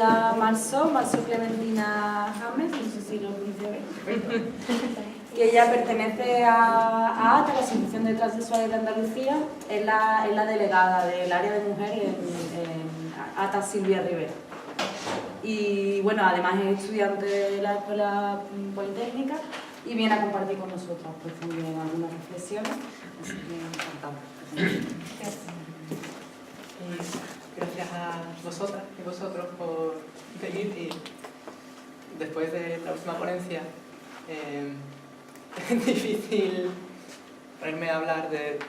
amiga Marzo Clementina James, no sé si lo pronuncio bien, que ella pertenece a ATA, la Asociación de Transexuales de Andalucía, es la delegada del área de mujeres en ATA Silvia Rivera. Y bueno, además es estudiante de la Escuela Politécnica y viene a compartir con nosotros pues, también algunas reflexiones, así que encantado. Gracias a vosotras y vosotros por venir y después de la última ponencia es difícil ponerme a hablar de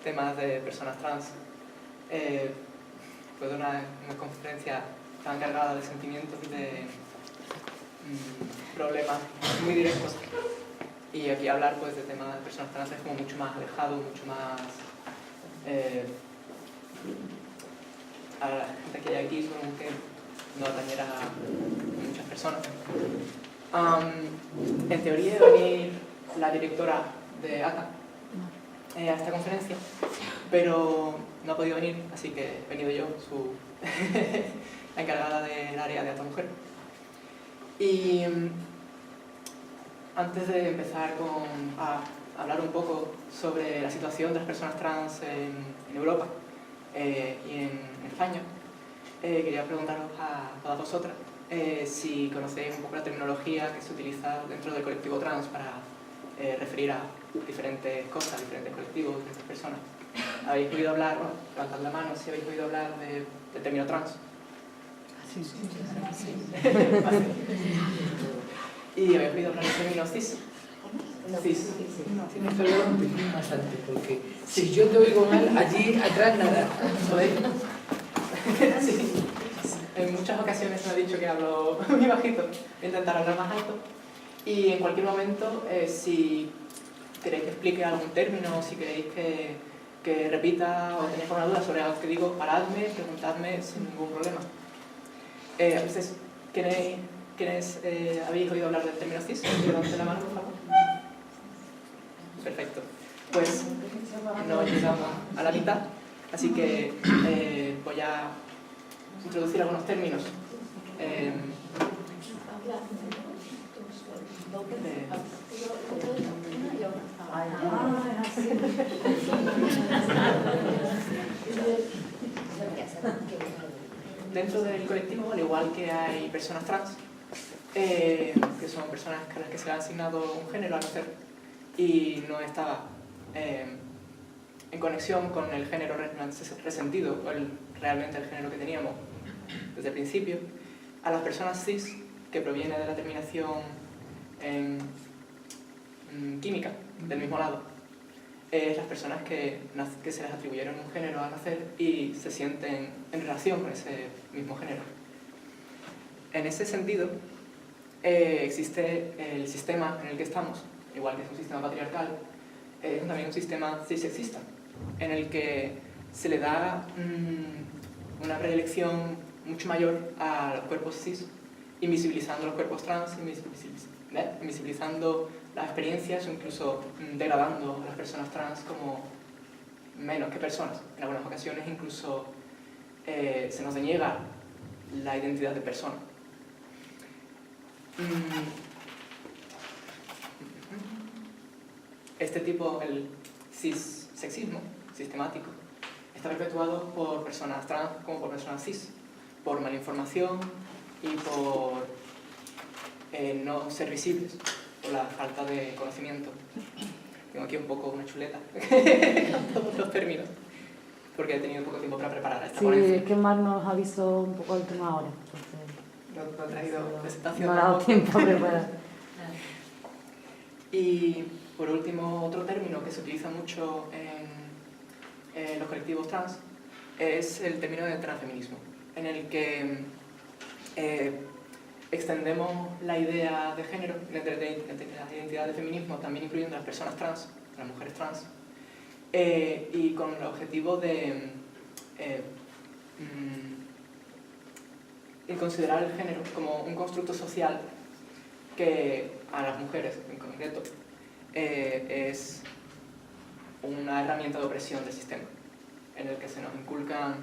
temas de personas trans. Fue de una conferencia tan cargada de sentimientos y de problemas muy directos, y aquí hablar pues, de temas de personas trans es como mucho más alejado, mucho más a la gente que hay aquí, como que no atañera a muchas personas. En teoría iba a venir la directora de ATA a esta conferencia, pero no ha podido venir, así que he venido yo, la encargada del área de ATA Mujer. Y antes de empezar a hablar un poco sobre la situación de las personas trans en Europa y en España, quería preguntaros a todas vosotras si conocéis un poco la terminología que se utiliza dentro del colectivo trans para referir a diferentes cosas, diferentes colectivos, diferentes personas. ¿Habéis oído hablar, bueno, levantad la mano si habéis oído hablar del término trans? Sí, sí. Vale. ¿Y habéis oído hablar del término cis? Cis. Perdón, bastante, porque si yo te oigo mal, allí atrás nada. ¿Podéis? Sí. En muchas ocasiones me ha dicho que hablo muy bajito. Voy a intentar hablar más alto. Y en cualquier momento, si queréis que explique algún término, si queréis que repita o tenéis alguna duda sobre algo que digo, paradme, preguntadme sin ningún problema. Entonces, ¿quiénes habéis oído hablar del término cis? Levante la mano, por favor. Perfecto. Pues no llegamos a la mitad, así que voy a introducir algunos términos. Dentro del colectivo, al igual que hay personas trans, que son personas a las que se le ha asignado un género al nacer y no estaba en conexión con el género resentido, o realmente el género que teníamos desde el principio, a las personas cis, que proviene de la terminación en química, del mismo lado, las personas que se les atribuyeron un género al nacer y se sienten en relación con ese mismo género. En ese sentido, existe el sistema en el que estamos, igual que es un sistema patriarcal, es también un sistema cissexista, en el que se le da una predilección mucho mayor a los cuerpos cis, invisibilizando los cuerpos trans, invisibilizando las experiencias o incluso degradando a las personas trans como menos que personas. En algunas ocasiones incluso se nos deniega la identidad de persona. Este tipo, el cissexismo sistemático, está perpetuado por personas trans como por personas cis, por malinformación y por no ser visibles, por la falta de conocimiento. Tengo aquí un poco una chuleta con todos los términos, porque he tenido poco tiempo para preparar esta ponencia. Sí, es que Mar nos ha visto un poco el tema ahora. No he traído presentación. No ha dado tiempo a preparar. Y por último, otro término que se utiliza mucho en los colectivos trans es el término de transfeminismo, en el que extendemos la idea de género, la identidad de feminismo, también incluyendo a las personas trans, las mujeres trans, y con el objetivo de considerar el género como un constructo social que a las mujeres en concreto es una herramienta de opresión del sistema, en el que se nos inculcan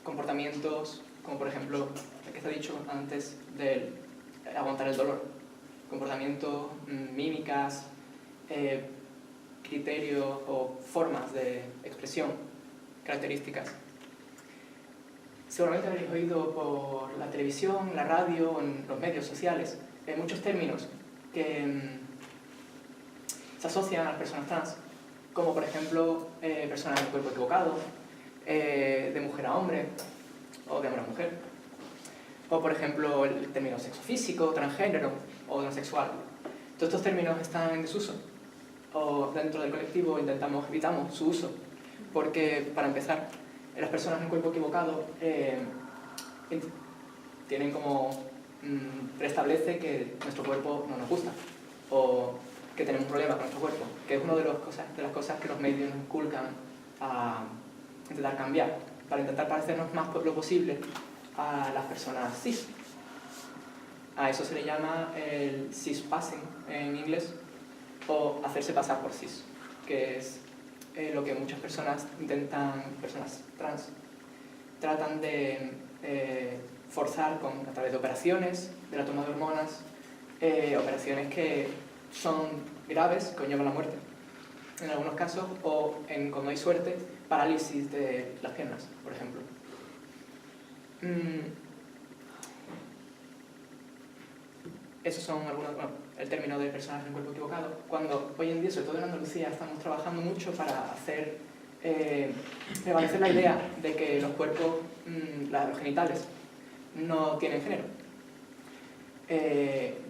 comportamientos como por ejemplo el que se ha dicho antes del aguantar el dolor, comportamientos, mímicas, criterios o formas de expresión, características. Seguramente habréis oído por la televisión, la radio o en los medios sociales muchos términos que se asocian a las personas trans, como por ejemplo personas de cuerpo equivocado, de mujer a hombre o de hombre a mujer, o por ejemplo el término sexo físico, transgénero o transexual. Todos estos términos están en desuso, o dentro del colectivo evitamos su uso, porque para empezar, las personas en cuerpo equivocado tienen como preestablece que nuestro cuerpo no nos gusta, o que tenemos un problema con nuestro cuerpo, que es una de las cosas que los medios nos inculcan a intentar cambiar, para intentar parecernos más lo posible a las personas cis. A eso se le llama el cispassing en inglés, o hacerse pasar por cis, que es lo que muchas personas personas trans, tratan de forzar a través de operaciones, de la toma de hormonas, operaciones que son graves, conllevan la muerte en algunos casos, o cuando hay suerte, parálisis de las piernas, por ejemplo. Esos son algunos, el término de personas en cuerpo equivocado, cuando hoy en día, sobre todo en Andalucía, estamos trabajando mucho para prevalecer la idea de que los cuerpos, los genitales, no tienen género.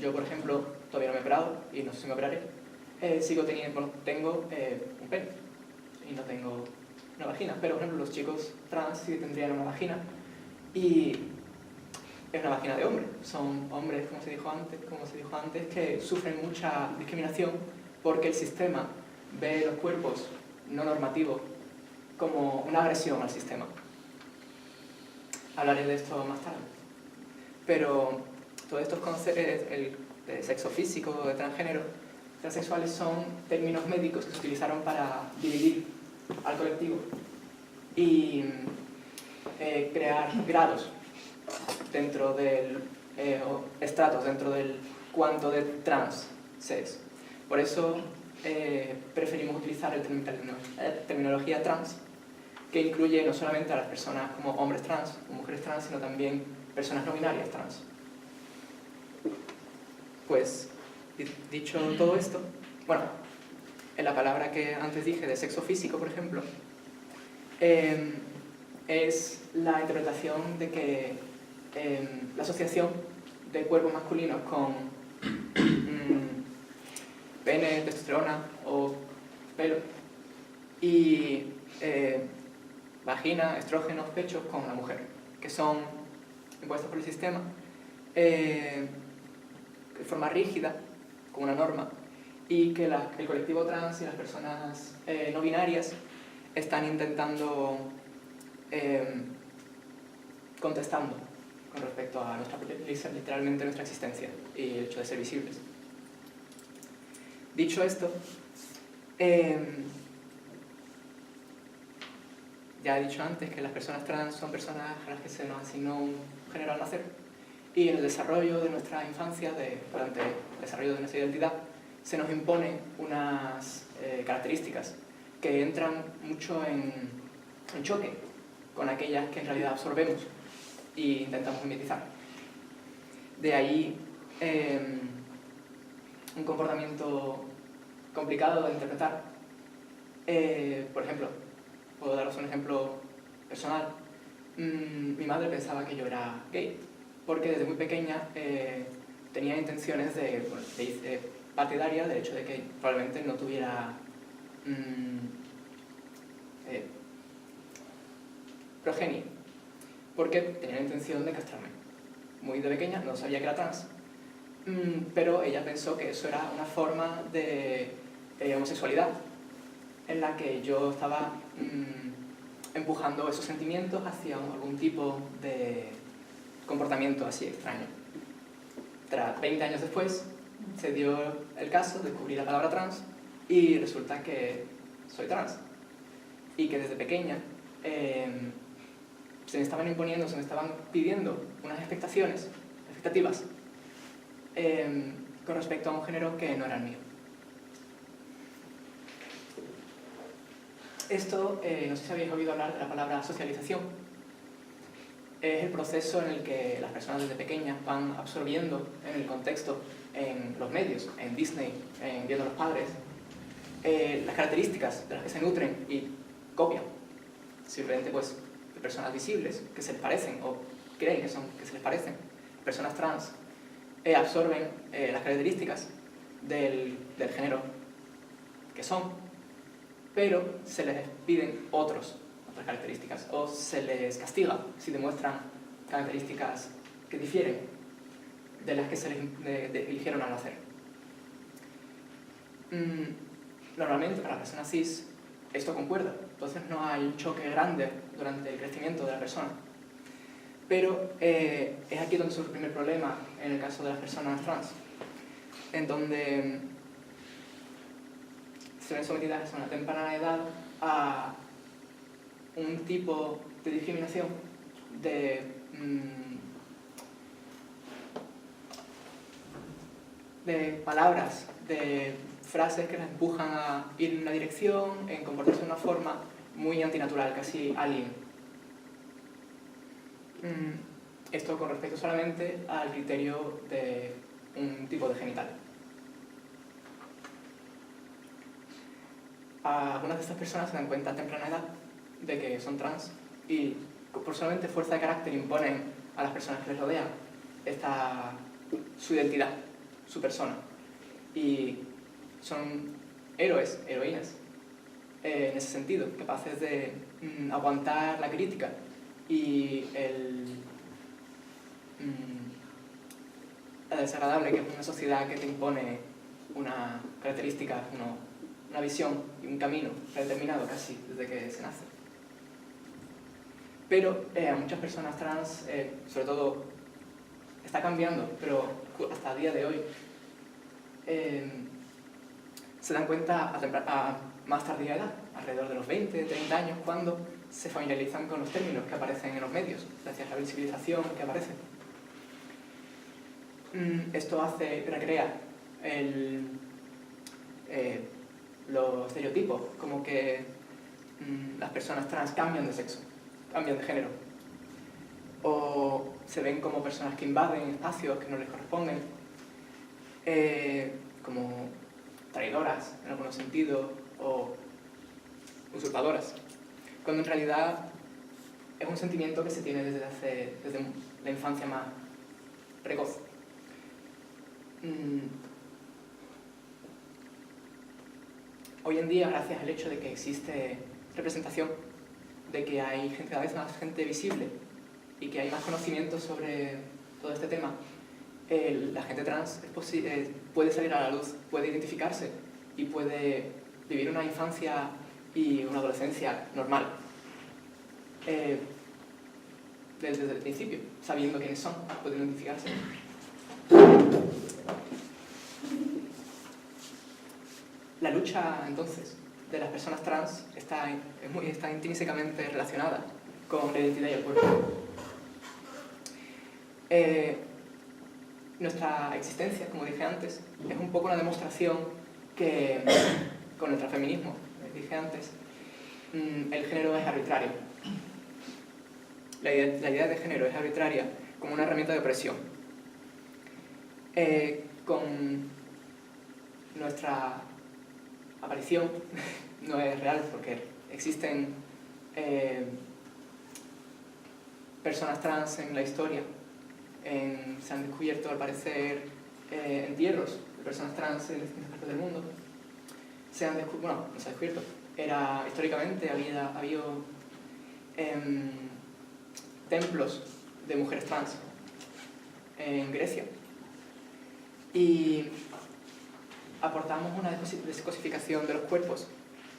Yo, por ejemplo, todavía no me he operado, y no sé si me operaré, tengo un pene, y no tengo una vagina, pero por ejemplo los chicos trans sí tendrían una vagina, y es una vagina de hombre. Son hombres, como se dijo antes, que sufren mucha discriminación porque el sistema ve los cuerpos no normativos como una agresión al sistema. Hablaré de esto más tarde. Pero todos estos conceptos, el de sexo físico, de transgénero, transexuales, son términos médicos que se utilizaron para dividir al colectivo y crear grados dentro del estratos dentro del cuanto de trans se es. Por eso preferimos utilizar la terminología trans, que incluye no solamente a las personas como hombres trans o mujeres trans, sino también personas no binarias trans. Pues, dicho todo esto, bueno, en la palabra que antes dije de sexo físico, por ejemplo, es la interpretación de que la asociación de cuerpos masculinos con pene, testosterona o pelo, y vagina, estrógenos, pechos con la mujer, que son impuestos por el sistema de forma rígida, con una norma, y que el colectivo trans y las personas no binarias están intentando contestando con respecto a literalmente nuestra existencia y el hecho de ser visibles. Dicho esto, ya he dicho antes que las personas trans son personas a las que se nos asignó un género al nacer, y en el desarrollo de nuestra infancia, durante el desarrollo de nuestra identidad, se nos imponen unas características que entran mucho en choque con aquellas que en realidad absorbemos e intentamos mimetizar. De ahí un comportamiento complicado de interpretar. Por ejemplo, puedo daros un ejemplo personal. Mi madre pensaba que yo era gay, porque desde muy pequeña tenía intenciones partidarias del hecho de que probablemente no tuviera progenie, porque tenía la intención de castrarme. Muy de pequeña, no sabía que era trans, pero ella pensó que eso era una forma de homosexualidad, en la que yo estaba empujando esos sentimientos hacia algún tipo de comportamiento así extraño. Tras 20 años después, se dio el caso, descubrí la palabra trans, y resulta que soy trans. Y que desde pequeña se me estaban imponiendo, se me estaban pidiendo unas expectativas con respecto a un género que no era el mío. Esto, no sé si habéis oído hablar de la palabra socialización. Es el proceso en el que las personas desde pequeñas van absorbiendo en el contexto, en los medios, en Disney, viendo a los padres, las características de las que se nutren y copian, simplemente pues de personas visibles que se les parecen o creen que se les parecen. Personas trans absorben las características del género que son, pero se les piden otras características o se les castiga si demuestran características que difieren de las que se les eligieron al nacer. Normalmente para las personas cis esto concuerda, entonces no hay un choque grande durante el crecimiento de la persona. Pero es aquí donde surge el primer problema en el caso de las personas trans, en donde se ven sometidas a una temprana edad a un tipo de discriminación, de palabras, de frases que las empujan a ir en una dirección, en comportarse de una forma muy antinatural, casi alien. Esto con respecto solamente al criterio de un tipo de genital. Algunas de estas personas se dan cuenta a temprana edad de que son trans y por solamente fuerza de carácter imponen a las personas que les rodean su identidad, su persona. Y son héroes, heroínas, en ese sentido, capaces de aguantar la crítica y la desagradable que es una sociedad que te impone una característica, una visión y un camino predeterminado casi desde que se nace. Pero a muchas personas trans, sobre todo, está cambiando, pero hasta el día de hoy se dan cuenta a más tardía edad, alrededor de los 20, 30 años, cuando se familiarizan con los términos que aparecen en los medios, gracias a la visibilización que aparece. Esto recrea los estereotipos, como que las personas trans cambian de sexo, cambian de género, o se ven como personas que invaden espacios que no les corresponden, como traidoras en algunos sentidos, o usurpadoras, cuando en realidad es un sentimiento que se tiene desde la infancia más precoz. Hoy en día, gracias al hecho de que existe representación, de que hay cada vez más gente visible y que hay más conocimiento sobre todo este tema, la gente trans puede salir a la luz, puede identificarse y puede vivir una infancia y una adolescencia normal. Desde el principio, sabiendo quiénes son, pueden identificarse. La lucha, entonces, de las personas trans está intrínsecamente relacionada con la identidad y el cuerpo. Nuestra existencia, como dije antes, es un poco una demostración que, con el transfeminismo, dije antes, el género es arbitrario. La idea de género es arbitraria como una herramienta de opresión. Con nuestra aparición no es real porque existen personas trans en la historia. Se han descubierto, al parecer, entierros de personas trans en distintas partes del mundo. No se ha descubierto. Históricamente había templos de mujeres trans en Grecia. Y aportamos una descosificación de los cuerpos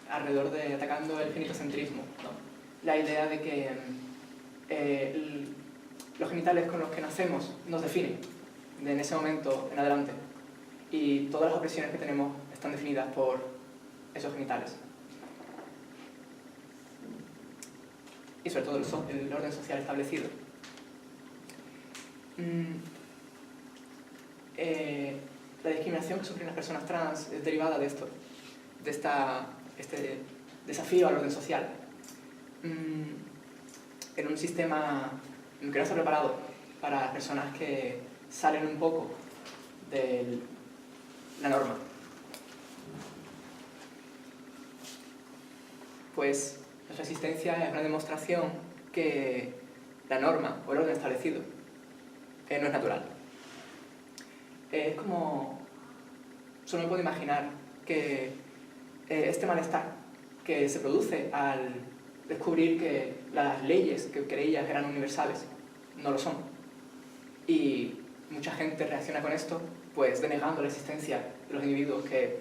atacando el genitocentrismo, ¿no? La idea de que los genitales con los que nacemos nos definen en ese momento en adelante y todas las opresiones que tenemos están definidas por esos genitales. y sobre todo el orden social establecido. La discriminación que sufren las personas trans es derivada de esto, de este desafío al orden social. En un sistema que no está preparado para personas que salen un poco de la norma. Pues nuestra existencia es una demostración que la norma o el orden establecido no es natural. Es como... Solo me puedo imaginar que este malestar que se produce al descubrir que las leyes que creías eran universales no lo son. Y mucha gente reacciona con esto, pues denegando la existencia de los individuos que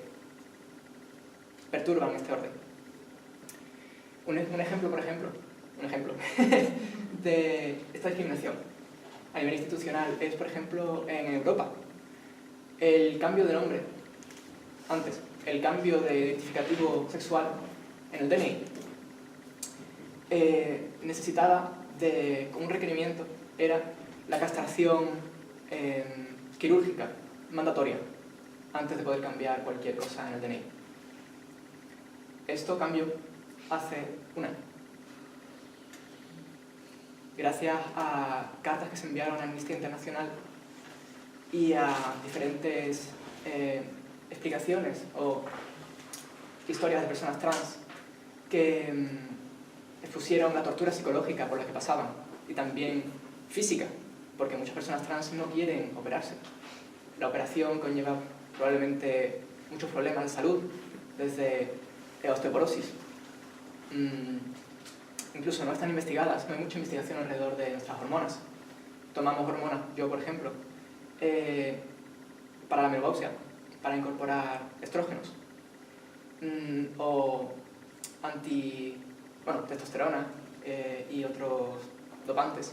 perturban este orden. Un ejemplo de esta discriminación a nivel institucional es, por ejemplo, en Europa. El cambio de nombre, antes, el cambio de identificativo sexual en el DNI, necesitaba de, como un requerimiento, era la castración quirúrgica mandatoria antes de poder cambiar cualquier cosa en el DNI. Esto cambió hace un año. Gracias a cartas que se enviaron a Amnistía Internacional y a diferentes explicaciones o historias de personas trans que expusieron la tortura psicológica por la que pasaban y también física, porque muchas personas trans no quieren operarse. La operación conlleva probablemente muchos problemas de salud, desde osteoporosis. Incluso no están investigadas, no hay mucha investigación alrededor de nuestras hormonas. Tomamos hormonas, yo por ejemplo, para la menopausia, para incorporar estrógenos, o testosterona y otros dopantes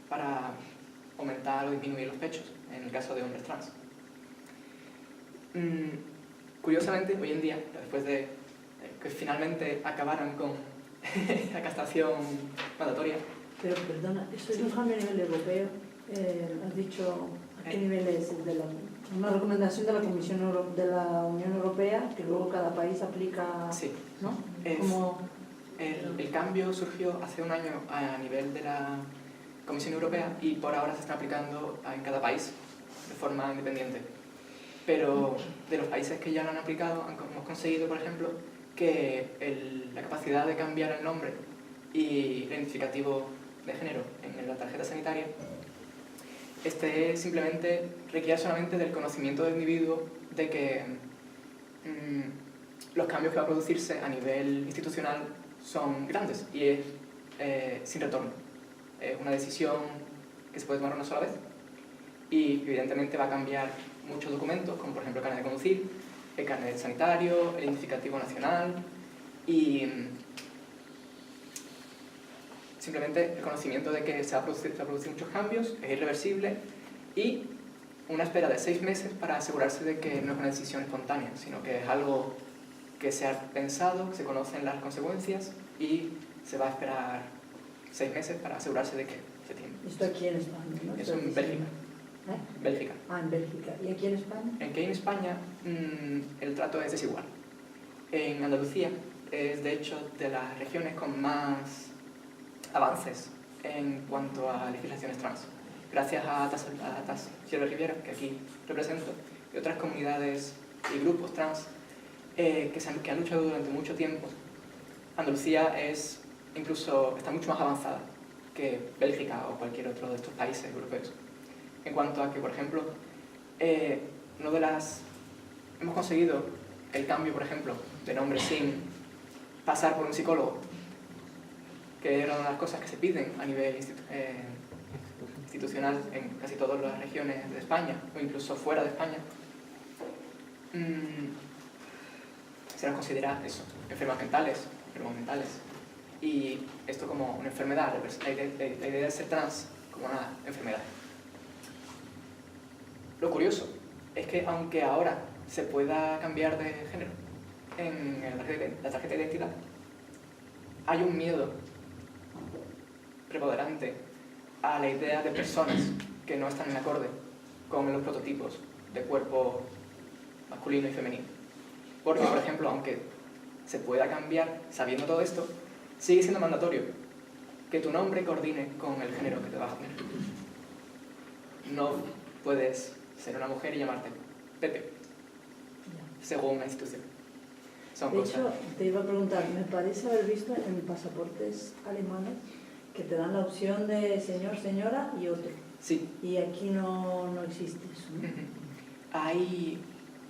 para aumentar o disminuir los pechos, en el caso de hombres trans. Curiosamente, hoy en día, después de que finalmente acabaran con la castración mandatoria... Pero perdona, esto es un cambio a nivel europeo. Has dicho a qué nivel es una recomendación de la Comisión de la Unión Europea que luego cada país aplica, sí. ¿no? El cambio surgió hace un año a nivel de la Comisión Europea y por ahora se está aplicando en cada país de forma independiente. Pero de los países que ya lo han aplicado, hemos conseguido, por ejemplo, que la capacidad de cambiar el nombre y el identificativo de género en la tarjeta sanitaria simplemente requiere solamente del conocimiento del individuo de que los cambios que va a producirse a nivel institucional son grandes y es sin retorno. Es una decisión que se puede tomar una sola vez y evidentemente va a cambiar muchos documentos, como por ejemplo el carnet de conducir, el carnet sanitario, el identificativo nacional y simplemente el conocimiento de que se va a producir muchos cambios, es irreversible y una espera de 6 meses para asegurarse de que no es una decisión espontánea, sino que es algo que se ha pensado, se conocen las consecuencias y se va a esperar 6 meses para asegurarse de que se tiene. Esto aquí en España, ¿no? Eso en Bélgica. Bélgica. Ah, en Bélgica. ¿Y aquí en España? Aquí en España el trato es desigual. En Andalucía es de hecho de las regiones con más avances en cuanto a legislaciones trans. Gracias a Tas Sierra Riviera, que aquí represento, y otras comunidades y grupos trans que han luchado durante mucho tiempo, Andalucía está mucho más avanzada que Bélgica o cualquier otro de estos países europeos. En cuanto a que, por ejemplo, hemos conseguido el cambio, por ejemplo, de nombre sin pasar por un psicólogo, que era una de las cosas que se piden a nivel institucional en casi todas las regiones de España, o incluso fuera de España. Se nos considera eso, enfermos mentales. Y esto como una enfermedad, la idea de ser trans como una enfermedad. Lo curioso es que aunque ahora se pueda cambiar de género en la tarjeta de identidad, hay un miedo empoderante a la idea de personas que no están en acorde con los prototipos de cuerpo masculino y femenino. Porque, por ejemplo, aunque se pueda cambiar sabiendo todo esto, sigue siendo mandatorio que tu nombre coordine con el género que te vas a poner. No puedes ser una mujer y llamarte Pepe, según la institución. Son De cosas. hecho, te iba a preguntar, me parece haber visto en pasaportes alemanes que te dan la opción de señor, señora y otro. Sí. Y aquí no existe eso, ¿no? Hay,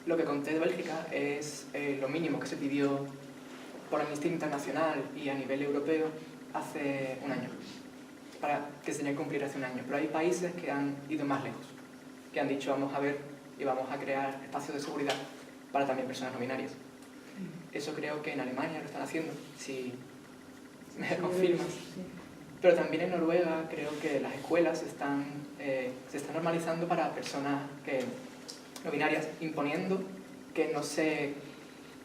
lo que conté de Bélgica es lo mínimo que se pidió por Amnistía Internacional y a nivel europeo hace un año, para que se tenía que cumplir hace un año. Pero hay países que han ido más lejos, que han dicho vamos a ver y vamos a crear espacios de seguridad para también personas no binarias. Eso creo que en Alemania lo están haciendo, si me confirmas. Sí. Pero también en Noruega creo que las escuelas se están normalizando para personas no binarias, imponiendo que no se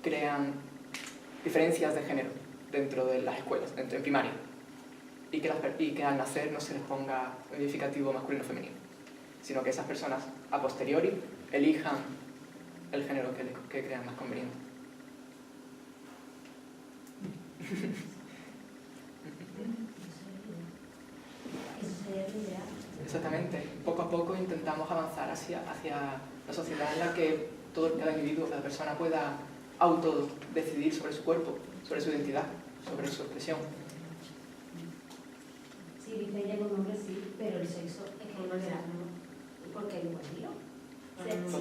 crean diferencias de género dentro de las escuelas, en primaria, y que al nacer no se les ponga un identificativo masculino o femenino, sino que esas personas a posteriori elijan el género que crean más conveniente. Exactamente. Poco a poco intentamos avanzar hacia la sociedad en la que cada individuo, cada persona pueda autodecidir sobre su cuerpo, sobre su identidad, sobre su expresión. Sí, dice ella que un hombre sí, pero el sexo es que no le da, ¿no? Porque hay igual tío.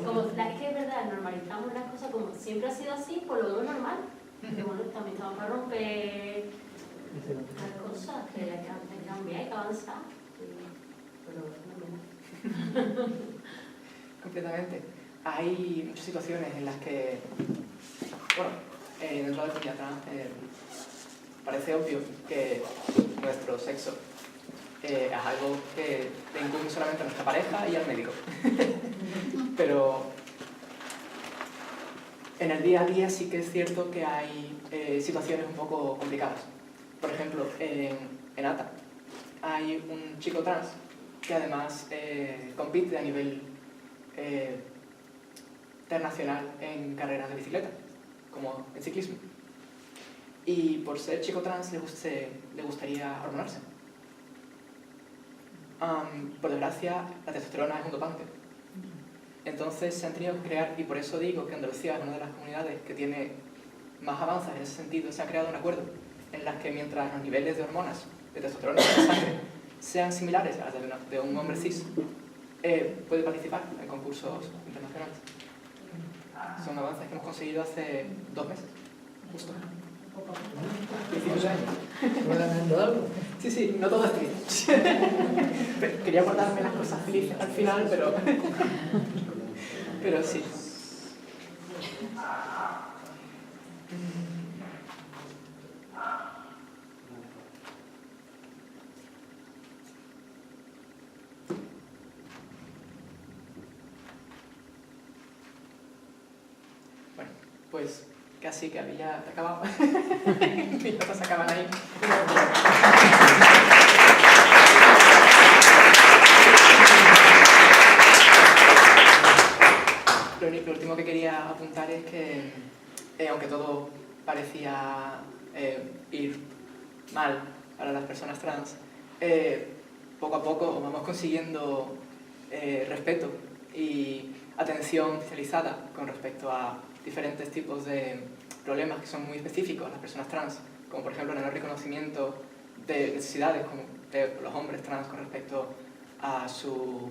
Como es que es verdad, normalizamos las cosas como siempre ha sido así, por lo menos normal. Pero bueno, también estamos para romper las cosas, que hay que cambiar, hay que avanzar. Pero no. Completamente. Hay muchas situaciones en las que, bueno, dentro de la comunidad trans parece obvio que nuestro sexo es algo que le incumbe solamente a nuestra pareja y al médico. Pero en el día a día sí que es cierto que hay situaciones un poco complicadas. Por ejemplo, en ATA hay un chico trans que además compite a nivel internacional en carreras de bicicleta, como en ciclismo. Y por ser chico trans le gustaría hormonarse. Por desgracia, la testosterona es un dopante. Entonces se han tenido que crear, y por eso digo que Andalucía es una de las comunidades que tiene más avances en ese sentido, se ha creado un acuerdo en las que mientras los niveles de hormonas, de testosterona en la sangre, sean similares a los de un hombre cis, puede participar en concursos internacionales. Son avances que hemos conseguido hace 2 meses, justo. Principios de año. ¿Estás ganando algo? Sí, no todo es triste. Quería guardarme las cosas felices al final, pero sí. Bueno, pues casi que había acabado. Mis notas se acaban ahí. Lo último que quería apuntar es que, aunque todo parecía ir mal para las personas trans, poco a poco vamos consiguiendo respeto y atención especializada con respecto a diferentes tipos de problemas que son muy específicos a las personas trans, como por ejemplo el no reconocimiento de necesidades como de los hombres trans con respecto a su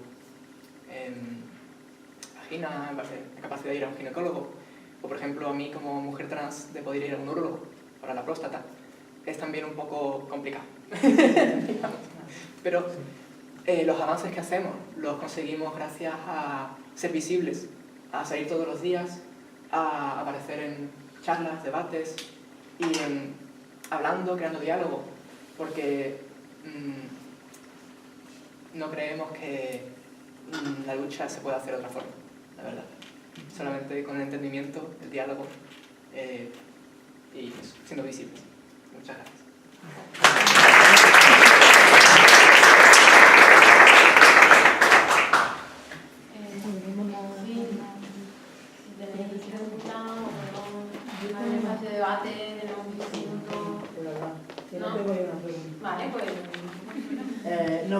vagina, la capacidad de ir a un ginecólogo, o por ejemplo a mí como mujer trans de poder ir a un urólogo para la próstata. Es también un poco complicado. Pero los avances que hacemos los conseguimos gracias a ser visibles, a salir todos los días, a aparecer en charlas, debates y hablando, creando diálogo, porque no creemos que la lucha se pueda hacer de otra forma, la verdad. Solamente con el entendimiento, el diálogo y siendo visibles. Muchas gracias. si nos gustan, o podemos hacer un espacio de debate, tenemos 15 minutos. De verdad, que no No. tengo yo una pregunta. Vale, pues... No